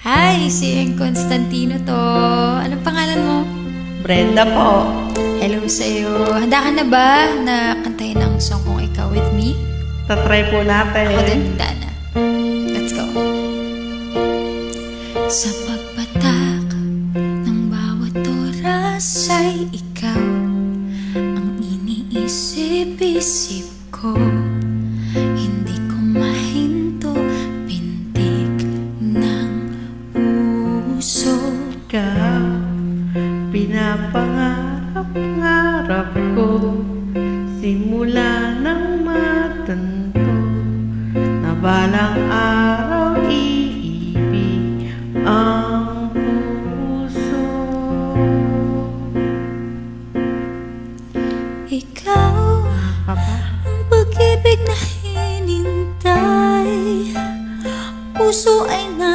Hi, si Constantino to. Anong pangalan mo? Brenda po. Hello sa'yo. Handa ka na ba na kantayin ang song kong Ikaw With Me? Tatry po natin. Ako din, handa na. Let's go. Sa pagpatak ng bawat oras ay ikaw ang iniisip-isip ko. Hindi ko mahinto pintig ng puso. Ikaw, pinapangarap